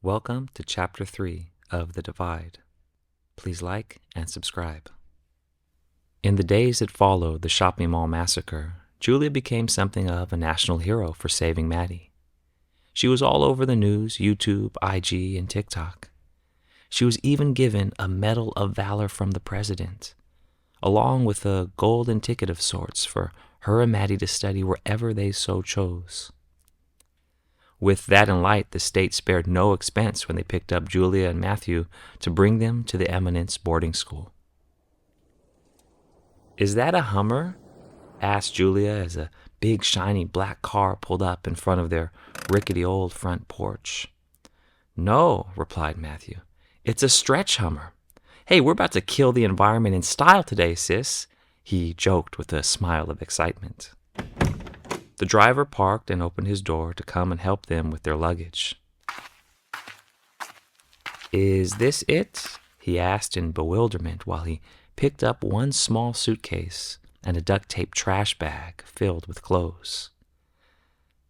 Welcome to Chapter 3 of The Divide. Please like and subscribe. In the days that followed the shopping mall massacre, Julia became something of a national hero for saving Maddie. She was all over the news, YouTube, IG, and TikTok. She was even given a Medal of Valor from the president, along with a golden ticket of sorts for her and Maddie to study wherever they so chose. With that in light, the state spared no expense when they picked up Julia and Matthew to bring them to the Eminence Boarding School. "Is that a Hummer?" asked Julia as a big shiny black car pulled up in front of their rickety old front porch. "No," replied Matthew. "It's a stretch Hummer. Hey, we're about to kill the environment in style today, sis," he joked with a smile of excitement. The driver parked and opened his door to come and help them with their luggage. "Is this it?" he asked in bewilderment while he picked up one small suitcase and a duct-tape trash bag filled with clothes.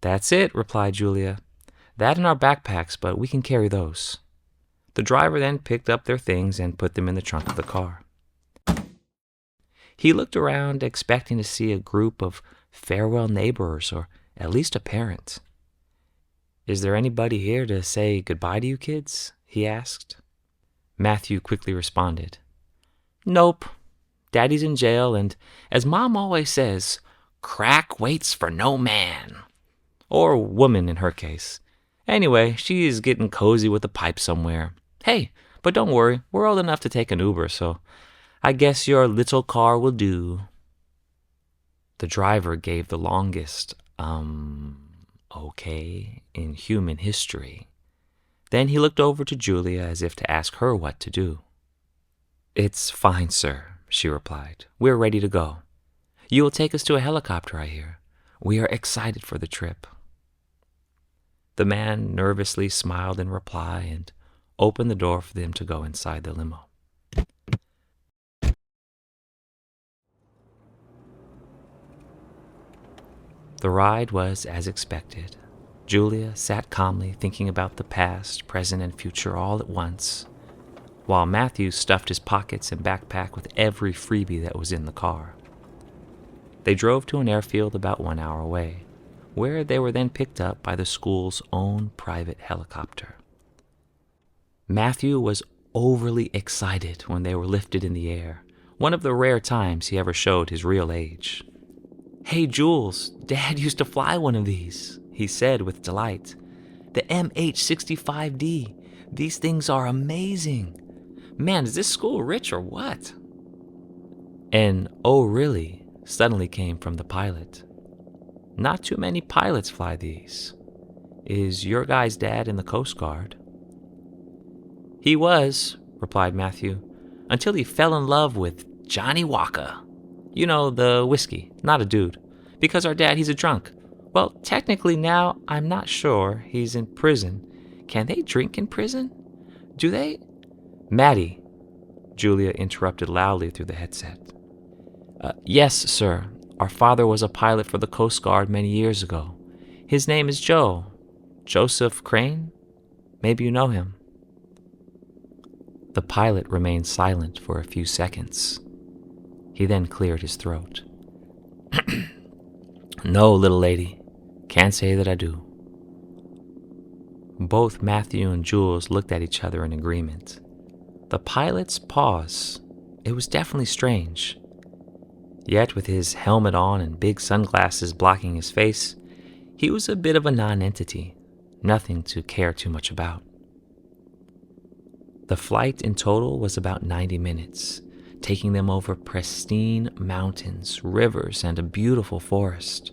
"That's it," replied Julia. "That and our backpacks, but we can carry those." The driver then picked up their things and put them in the trunk of the car. He looked around, expecting to see a group of farewell neighbors or at least a parent. "Is there anybody here to say goodbye to you kids?" he asked. Matthew quickly responded, "Nope. Daddy's in jail, and as Mom always says, crack waits for no man. Or woman in her case. Anyway, she is getting cozy with a pipe somewhere. Hey, but don't worry, we're old enough to take an Uber, so I guess your little car will do." The driver gave the longest, okay, in human history. Then he looked over to Julia as if to ask her what to do. "It's fine, sir," she replied. "We're ready to go. You will take us to a helicopter, I hear. We are excited for the trip." The man nervously smiled in reply and opened the door for them to go inside the limo. The ride was as expected. Julia sat calmly thinking about the past, present, and future all at once, while Matthew stuffed his pockets and backpack with every freebie that was in the car. They drove to an airfield about 1 hour away, where they were then picked up by the school's own private helicopter. Matthew was overly excited when they were lifted in the air, one of the rare times he ever showed his real age. "Hey, Jules, Dad used to fly one of these," he said with delight. "The MH-65D. These things are amazing. Man, is this school rich or what?" And "oh really" suddenly came from the pilot. "Not too many pilots fly these. Is your guy's dad in the Coast Guard?" "He was," replied Matthew, "until he fell in love with Johnny Walker. You know, the whiskey, not a dude. Because our dad, he's a drunk. Well, technically now, I'm not sure. He's in prison. Can they drink in prison? Do they?" "Maddie," Julia interrupted loudly through the headset. "Yes, sir. Our father was a pilot for the Coast Guard many years ago. His name is Joe. Joseph Crane? Maybe you know him." The pilot remained silent for a few seconds. He then cleared his throat. "No, little lady. Can't say that I do." Both Matthew and Jules looked at each other in agreement. The pilot's pause. It was definitely strange. Yet with his helmet on and big sunglasses blocking his face, he was a bit of a non-entity, nothing to care too much about. The flight in total was about 90 minutes, taking them over pristine mountains, rivers, and a beautiful forest.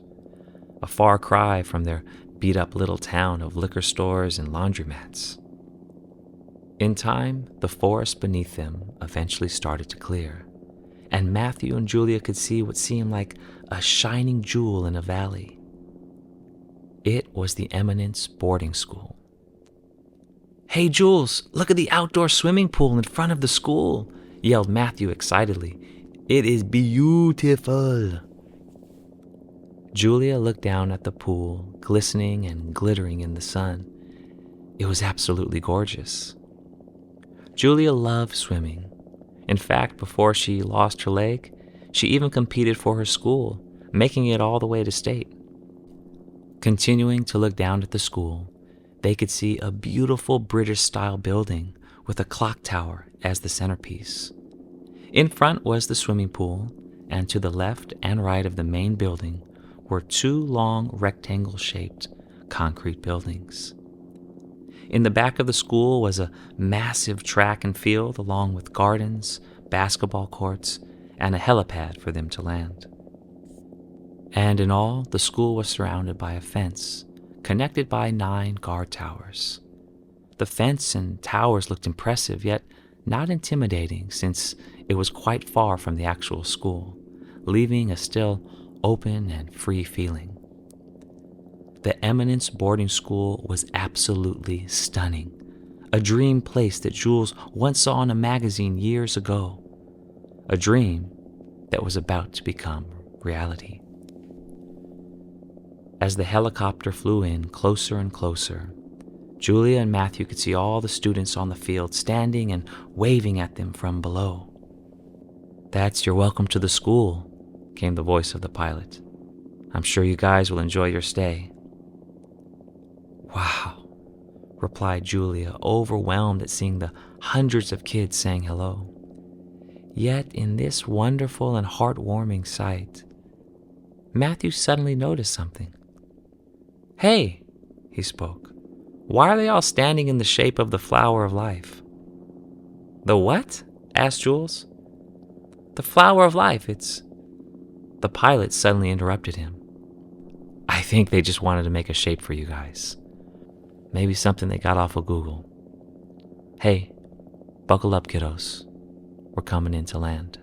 A far cry from their beat-up little town of liquor stores and laundromats. In time, the forest beneath them eventually started to clear, and Matthew and Julia could see what seemed like a shining jewel in a valley. It was the Eminence Boarding School. "Hey, Jules, look at the outdoor swimming pool in front of the school," yelled Matthew excitedly. "It is beautiful." Julia looked down at the pool, glistening and glittering in the sun, It was absolutely gorgeous. Julia loved swimming. In fact, before she lost her leg, she even competed for her school, making it all the way to state. Continuing to look down at the school, they could see a beautiful British-style building with a clock tower as the centerpiece. In front was the swimming pool, and to the left and right of the main building were two long rectangle-shaped concrete buildings. In the back of the school was a massive track and field along with gardens, basketball courts, and a helipad for them to land. And in all, the school was surrounded by a fence, connected by 9 guard towers. The fence and towers looked impressive, yet not intimidating, since it was quite far from the actual school, leaving a still open and free feeling. The Eminence Boarding School was absolutely stunning, a dream place that Jules once saw in a magazine years ago, a dream that was about to become reality. As the helicopter flew in closer and closer, Julia and Matthew could see all the students on the field standing and waving at them from below. "That's your welcome to the school," came the voice of the pilot. "I'm sure you guys will enjoy your stay." "Wow," replied Julia, overwhelmed at seeing the hundreds of kids saying hello. Yet in this wonderful and heartwarming sight, Matthew suddenly noticed something. "Hey," he spoke, "why are they all standing in the shape of the flower of life?" "The what?" asked Jules. "The flower of life, it's..." The pilot suddenly interrupted him. "I think they just wanted to make a shape for you guys. Maybe something they got off of Google. Hey, buckle up, kiddos. We're coming in to land."